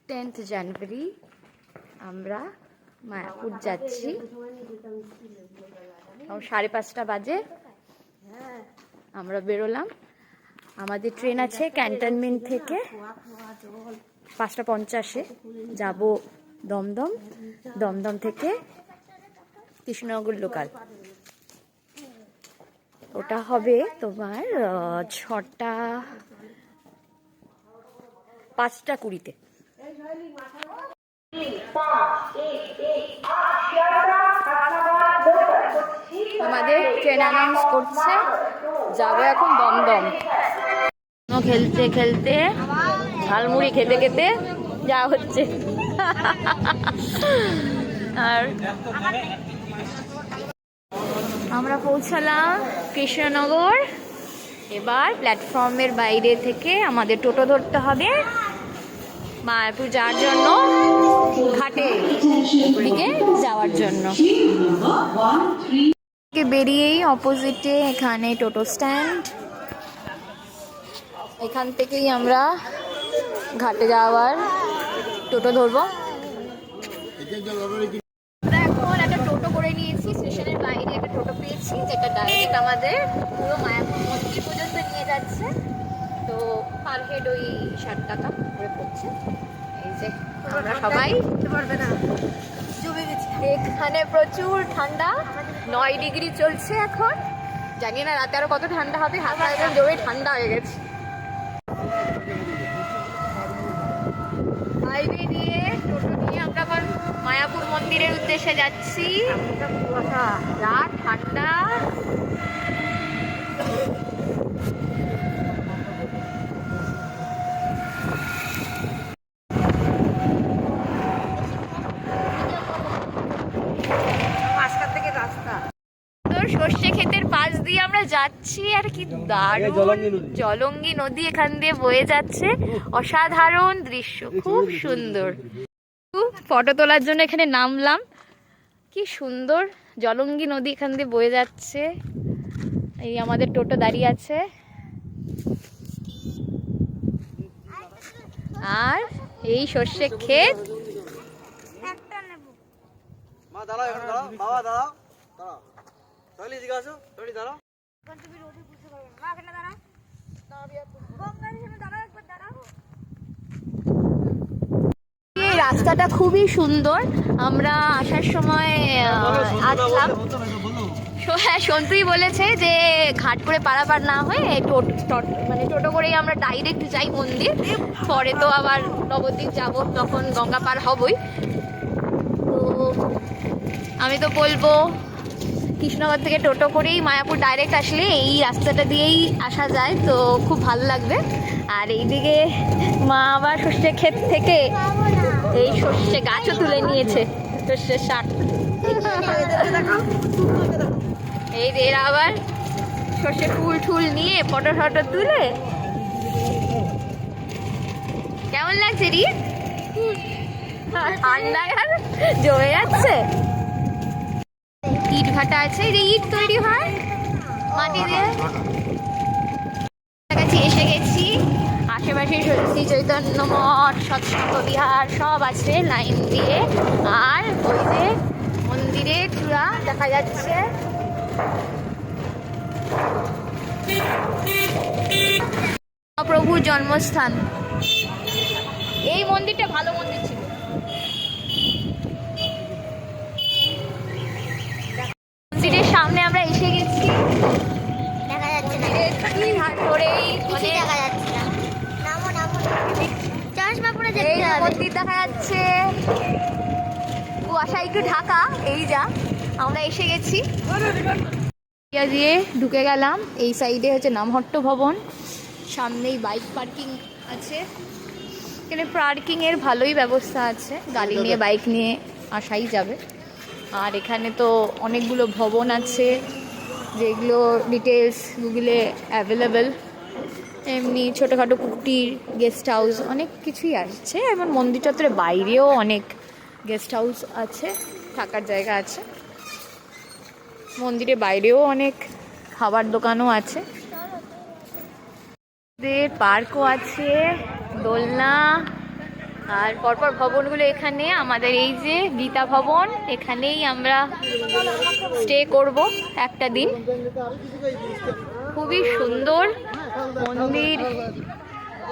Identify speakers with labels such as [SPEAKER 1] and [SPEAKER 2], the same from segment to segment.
[SPEAKER 1] 10th জানুয়ারি আমরা মায়াপুর যাচ্ছি। 5:30 বাজে আমরা বেরোলাম। আমাদের ট্রেন আছে ক্যান্টনমেন্ট থেকে 5:50 যাব দমদম, দমদম থেকে কৃষ্ণনগর লোকাল। ওটা হবে তোমার 5:20 আমাদের ট্রেন অ্যানাউন্স করছে, যাবে এখন দমদম। খেলতে খেলতে ঝালমুড়ি খেতে খেতে যা হচ্ছে। আর আমরা পৌঁছালাম কৃষ্ণনগর। এবার প্ল্যাটফর্মের বাইরে থেকে আমাদের টোটো ধরতে হবে মায়াপুর যাওয়ার জন্য, ঘাটে দিকে যাওয়ার জন্য। বেরিয়েই অপোজিটে এখানে টোটো স্ট্যান্ড, এখান থেকেই আমরা ঘাটে যাওয়ার টোটো ধরবো। এখন একটা টোটো করে নিয়েছি, স্টেশনের বাইরে একটা টোটো পেয়েছি যেটা ডাইরেক্ট আমাদের পুরো মায়াপুর মন্দির পর্যন্ত নিয়ে যাচ্ছে। তো পার হেড ওই 60 টাকা করে পড়ছে। এই যে আমরা সবাই পারবে না, এখানে প্রচুর ঠান্ডা, 9 ডিগ্রি চলছে এখন। জানি না রাতে আরো কত ঠান্ডা হবে, হাত একদম জমে ঠান্ডা হয়ে গেছে। হাইওয়ে দিয়ে টোটো নিয়ে আমরা আবার মায়াপুর মন্দিরের উদ্দেশ্যে যাচ্ছি। রাত ঠান্ডা, সর্ষে ক্ষেতের পাশ দিয়ে আমরা যাচ্ছি। আর কি দারুণ জলঙ্গি নদী এখান দিয়ে বয়ে যাচ্ছে, অসাধারণ দৃশ্য, খুব সুন্দর। ফটো তোলার জন্য এখানে নামলাম। কি সুন্দর জলঙ্গি নদী এখান দিয়ে বয়ে যাচ্ছে। এই আমাদের টোটো দাঁড়িয়ে আছে, আর এই সর্ষে ক্ষেত। রাস্তাটা খুবই সুন্দর। আমরা আসার সময় আসলাম, হ্যাঁ সন্তুই বলেছে যে ঘাট করে পারাপার না হয়ে মানে টোটো করেই আমরা ডাইরেক্ট যাই মন্দির, পরে তো আবার নবদ্বীপ যাব, তখন গঙ্গা পার হবই। তো আমি তো বলবো কৃষ্ণনগর থেকে টোটো করেই মায়াপুর ডাইরেক্ট আসলে এই রাস্তাটা দিয়েই আসা যায়, তো খুব ভালো লাগবে। আর এইদিকে মা আবার সর্ষে ক্ষেত থেকে এই সর্ষে গাছও তুলে নিয়েছে, সর্ষের শাক। এই এরা আবার সর্ষে ফুল টুল নিয়ে ফটো ফটো তুলে। কেমন লাগছে রি? ঠান্ডা জমে যাচ্ছে। ইট ভাটা আছে, ইট তৈরি হয় মাটি দিয়ে। কাছাকাছি এসে গেছি। আশেপাশে শ্রী চৈতন্য মঠ, সৎসঙ্গ বিহার সব আছে লাইন দিয়ে। আর ওই যে মন্দিরে চূড়া দেখা যাচ্ছে। প্রভুর জন্মস্থান। এই মন্দিরটা ভালো মন্দির ছিল। মন্দিরের সামনে আমরা এসে গেছি, দেখা যাচ্ছে না দেখা যাচ্ছে না। মন্দির দেখা যাচ্ছে, কুয়াশা একটু ঢাকা। এই যা আমরা এসে গেছি, দিয়ে ঢুকে গেলাম। এই সাইডে হচ্ছে নামহট্ট ভবন, সামনেই বাইক পার্কিং আছে। এখানে পার্কিং এর ভালোই ব্যবস্থা আছে, গাড়ি নিয়ে বাইক নিয়ে আসাই যাবে। আর এখানে তো অনেকগুলো ভবন আছে যেগুলো ডিটেলস গুগলে অ্যাভেলেবেল। এমনি ছোটোখাটো কুটির, গেস্ট হাউস অনেক কিছুই আসছে। এবং মন্দির চত্বরের বাইরেও অনেক গেস্ট হাউস আছে, থাকার জায়গা আছে। মন্দিরের বাইরেও অনেক খাবার দোকানও আছে। পার্কও আছে, দোলনা, আর পরপর ভবনগুলো এখানে। আমাদের এই যে গীতা ভবন, এখানেই আমরা স্টে করব একটা দিন। খুবই সুন্দর মন্দির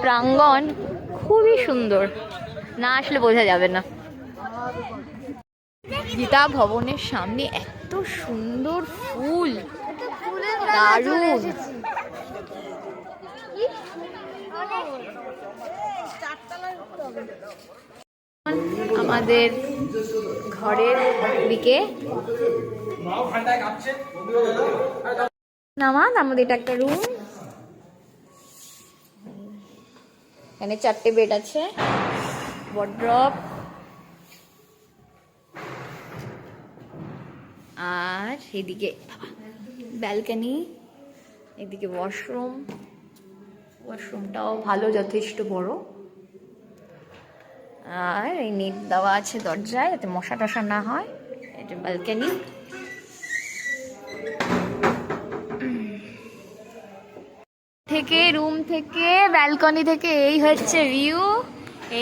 [SPEAKER 1] প্রাঙ্গণ, খুবই সুন্দর, না আসলে বোঝা যাবে না। গীতা ভবনের সামনে এত সুন্দর ফুল, দারুণ। আমাদের ঘরের দিকে নামাজ, আমাদের এটা একটা রুম, এখানে 4টে বেড আছে, ওয়ার্ড্রপ, আর এদিকে ব্যালকনি, এদিকে ওয়াশরুম, ওয়াশরুমটাও ভালো, যথেষ্ট বড়। আর এই নেট দেওয়া আছে দরজায় যাতে মশা টশা না হয়। এটা ব্যালকনি। থেকে রুম থেকে ব্যালকনি থেকে এই হচ্ছে ভিউ।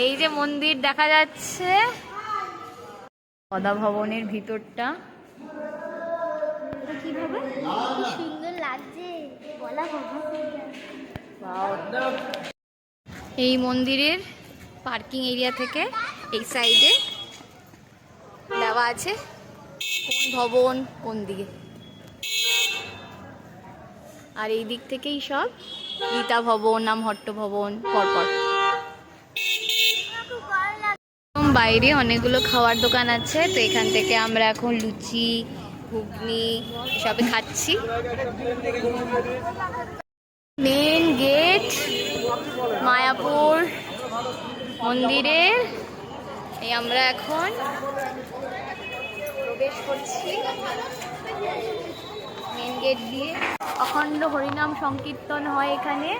[SPEAKER 1] এই যে মন্দির দেখা যাচ্ছে, গদা ভবনের ভিতরটা
[SPEAKER 2] কিভাবে সুন্দর লাগছে বলা হবে।
[SPEAKER 1] এই মন্দিরের পার্কিং এরিয়া থেকে এই সাইডে দেওয়া আছে কোন ভবন কোন দিকে, আর এই দিক থেকেই সব গীতা ভবন, নামহট্ট ভবন পরপর। বাইরে অনেকগুলো খাওয়ার দোকান আছে, তো এখান থেকে আমরা এখন লুচি, ঘুগনি সবে খাচ্ছি। মেন গেট মায়াপুর মন্দিরের, এই আমরা এখন প্রবেশ করছি মেন গেট দিয়ে। অখণ্ড হরিনাম সংকীর্তন হয় এখানে,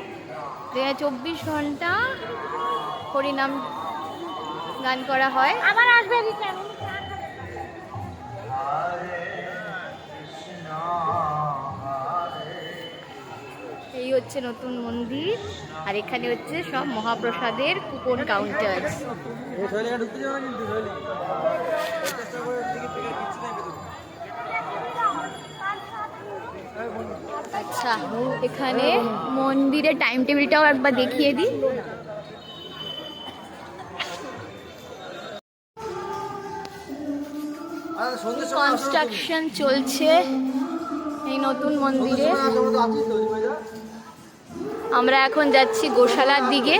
[SPEAKER 1] 24 ঘন্টা হরিনাম গান করা হয়।
[SPEAKER 2] আমার আসবে
[SPEAKER 1] এই হচ্ছে নতুন মন্দির, আর এখানে হচ্ছে সব মহাপ্রসাদের কুপন কাউন্টার। আচ্ছা, এখানে মন্দিরের টাইম টেবিলটাও একবার দেখিয়ে দিই। কনস্ট্রাকশন চলছে এই নতুন মন্দিরে। আমরা এখন যাচ্ছি গোশালার দিকে,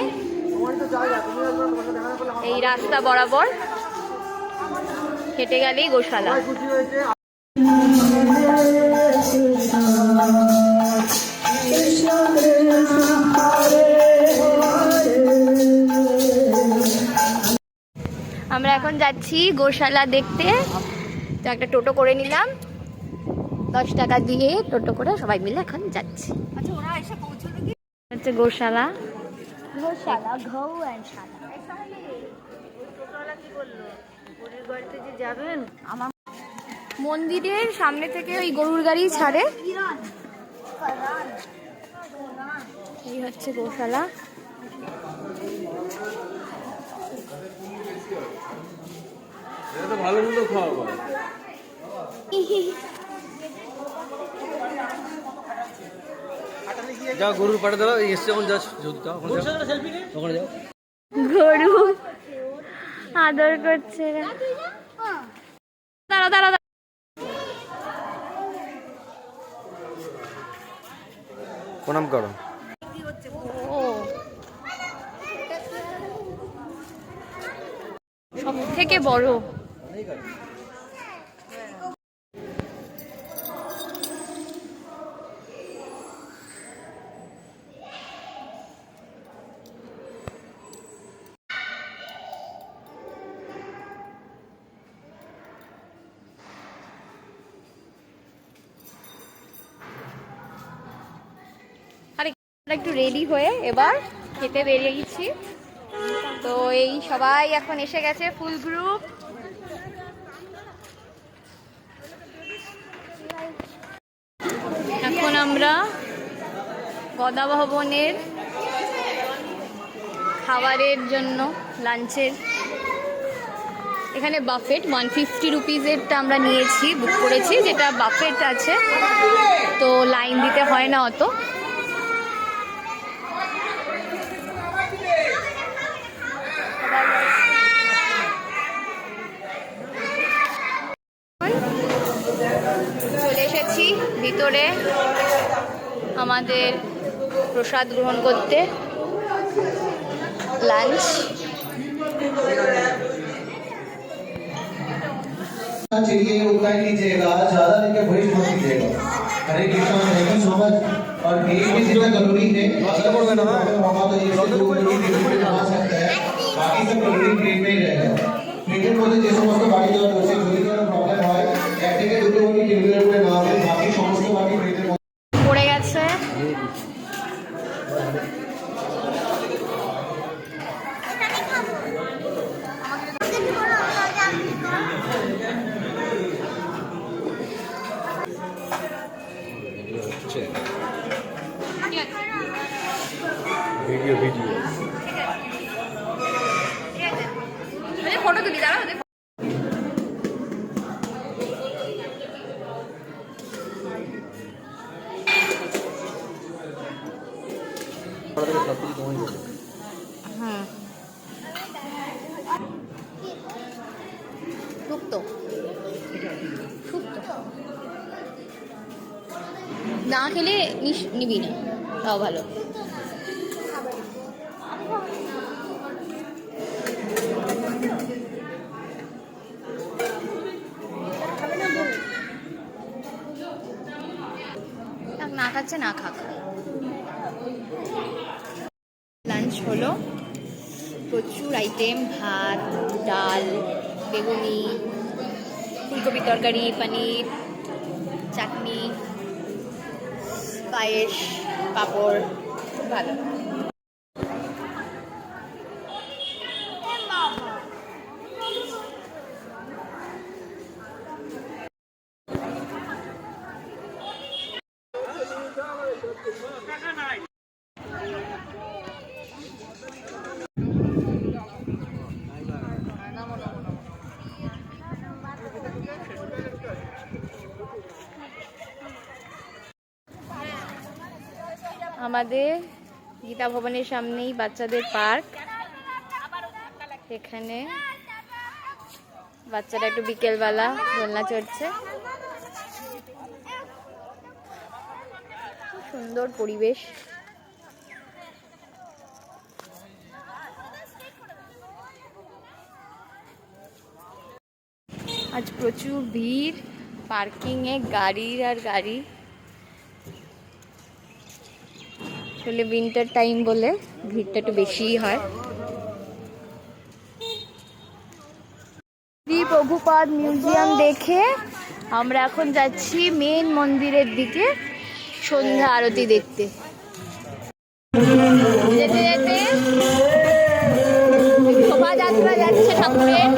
[SPEAKER 1] এই রাস্তা বরাবর হেঁটে গেলেই গোশালা। আমরা এখন যাচ্ছি গোশালা দেখতে, তো একটা টোটো করে নিলাম, 10 টাকা দিয়ে টোটো করে সবাই মিলে এখন যাচ্ছি। আচ্ছা, ওরা এসে পৌঁছলো কি? হচ্ছে গোশালা।
[SPEAKER 2] গোশালা গৌশালা।
[SPEAKER 1] যাবেন আমার মন্দিরের সামনে থেকে ওই গরুর গাড়ি ছাড়ে। এই হচ্ছে গোশালা।
[SPEAKER 3] ভালো মন্দ খাওয়া যাও, গরুর পাঠে দাও, এসছে যখন যাও, ওখানে যাও।
[SPEAKER 1] গরু আদর করছে, দাঁড়া দাঁড়া।
[SPEAKER 3] প্রণাম করো।
[SPEAKER 1] ও সব থেকে বড়। একটু রেডি হয়ে এবার খেতে বেরিয়ে গেছি, তো এই সবাই এখন এসে গেছে, ফুল গ্রুপ। এখন আমরা গদা ভবনের খাবারের জন্য লাঞ্চের এখানে বাফেট 150 রুপিজেরটা আমরা নিয়েছি, বুক করেছি, যেটা বাফেট আছে, তো লাইন দিতে হয় না অত। চলে এসেছি ভিতরে আমাদের প্রসাদ গ্রহণ করতে, লাঞ্চ।
[SPEAKER 4] चाहिए उतना ही लीजिएगा, ज्यादा लेके वेस्ट मत कीजिएगा। Hare Krishna, thank you so much. और पेट में जितना कैलोरी है होगा तो एक से 2 कैलोरी पेट में आ सकता है, बाकी सब कैलोरी पेट में ही रहेगा। पेटेর মধ্যে যে সমস্ত বাড়ি দর হচ্ছে যদি কোনো প্রবলেম হয় এক থেকে দুটো ওই টেবিলের উপরে না হবে, বাকি সমস্ত বাকি পেটের মধ্যে
[SPEAKER 1] পড়ে গেছে।
[SPEAKER 3] ভিডিও ভিডিও
[SPEAKER 1] ফটো তুলি, দাঁড়াও।
[SPEAKER 3] সব কিছু তোমায় বলে।
[SPEAKER 1] হুম, শুক্তো শুক্তো না খেলে নিবি না, তাও ভালো। না খাচ্ছে না খাক। লাঞ্চ হলো, প্রচুর আইটেম, ভাত, ডাল, বেগুনি, ফুলকপির তরকারি, পনির, চাটনি, পায়েস, পাঁপড়, খুব ভালো। আমাদের গীতা ভবনের সামনেই বাচ্চাদের পার্ক, এখানে বাচ্চারা একটু বিকেলবেলা দোলনা চড়ছে, খুব সুন্দর পরিবেশ। আজ প্রচুর ভিড়, পার্কিংয়ে গাড়ির আর গাড়ি। আসলে উইন্টার টাইম বলে ভিড়টা একটু বেশিই হয়। শ্রী প্রভুপাদ মিউজিয়াম দেখে আমরা এখন যাচ্ছি মেন মন্দিরের দিকে সন্ধ্যা আরতি দেখতে। যেতে যেতে শোভাযাত্রা যাচ্ছে ঠাকুরের।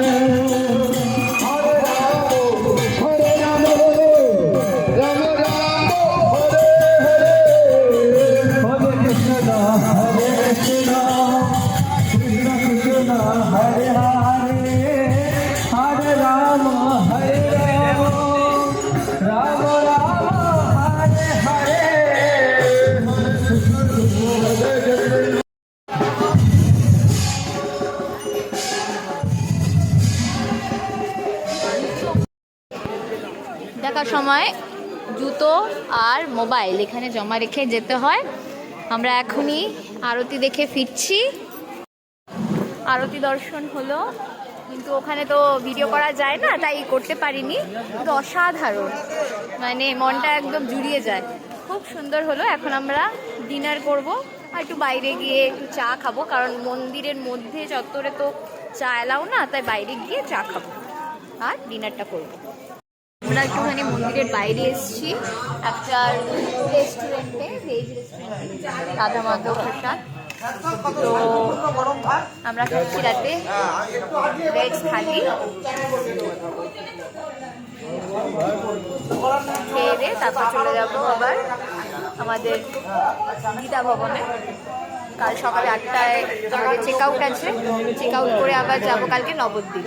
[SPEAKER 1] দেখার সময় জুতো আর মোবাইল এখানে জমা রেখে যেতে হয়। আমরা এখনই আরতি দেখে ফিরছি। আরতি দর্শন হলো, কিন্তু ওখানে তো ভিডিও করা যায় না, তাই করতে পারিনি। কিন্তু অসাধারণ, মানে মনটা একদম জুড়িয়ে যায়, খুব সুন্দর হলো। এখন আমরা ডিনার করব আর একটু বাইরে গিয়ে একটু চা খাবো, কারণ মন্দিরের মধ্যে চত্বরে তো চা এলাও না, তাই বাইরে গিয়ে চা খাবো আর ডিনারটা করবো। আমরা একটুখানি মন্দিরের বাইরে এসেছি একটা রেস্টুরেন্টে, ভেজ রেস্টুরেন্টে, রাধা মাধব প্রসাদ। তো আমরা খাচ্ছি রাতে ভেজ থালি। খেয়ে দিয়ে তারপর চলে যাবো আবার আমাদের গীতা ভবনে। কাল সকালে 8টায় আমাদের চেক আউট আছে, চেক আউট করে আবার যাবো কালকে নবদ্বীপ।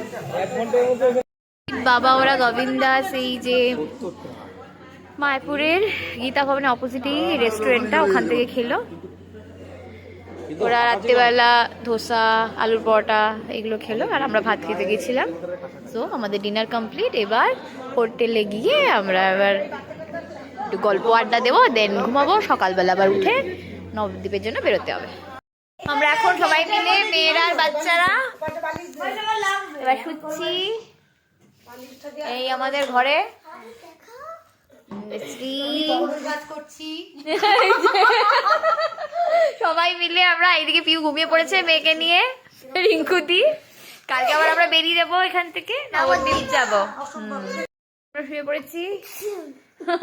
[SPEAKER 1] বাবা ওরা গোবিন্দা সেই যে মায়াপুরের গীতা ভবনের অপোজিটেই রেস্টুরেন্টটা, ওখান থেকে খেলো। ওরা রাত্রেবেলা ধোসা, আলুর পরোটা এগুলো খেলো, আর আমরা ভাত খেতে গেছিলাম। তো আমাদের ডিনার কমপ্লিট। এবার হোটেলে গিয়ে আমরা এবার একটু গল্প আড্ডা দেবো, দেন ঘুমাবো। সকালবেলা আবার উঠে নবদ্বীপের জন্য বেরোতে হবে। আমরা এখন সবাই মিলে মেয়েরা আর বাচ্চারা এবার শুচ্ছি এই আমাদের ঘরে। সবাই মিলে আমরা এইদিকে, পিউ ঘুমিয়ে পড়েছে মেয়েকে নিয়ে, রিঙ্কুদি। কালকে আবার আমরা বেরিয়ে যাবো এখান থেকে, নবদ্বীপ যাবো। আমরা শুয়ে পড়েছি,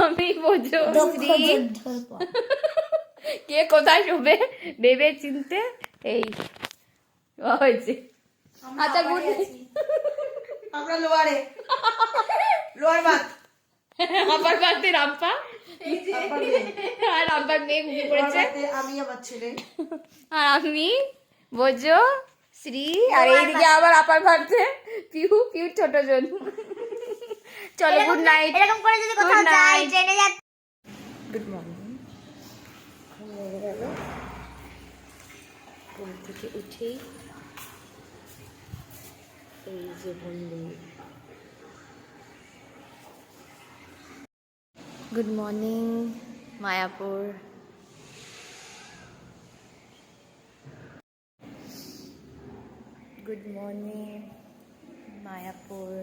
[SPEAKER 1] আমি বোঝো কে কোথায় শোবে ভেবে চিনতে এই হয়েছে। আচ্ছা গুড,
[SPEAKER 5] আমরা লোয়ারে, লোয়ার বাদ,
[SPEAKER 1] আপার বাড়িতে রাম্পা আর রাম্পার মেয়ে ঘুমিয়ে পড়েছে,
[SPEAKER 5] আমি আমার ছেলে
[SPEAKER 1] আর আমি বোঝো শ্রী, আর এইদিকে আবার আপার বাড়িতে পিউ, পিউ ছোট জন। চলো গুড নাইট।
[SPEAKER 2] এরকম করে যদি কোথাও যাই ট্রেনে যাচ্ছি।
[SPEAKER 1] Good morning. হয়ে গেল ঘুম থেকে উঠেই এই যে বন্ধু, good morning Mayapur. Good morning Mayapur.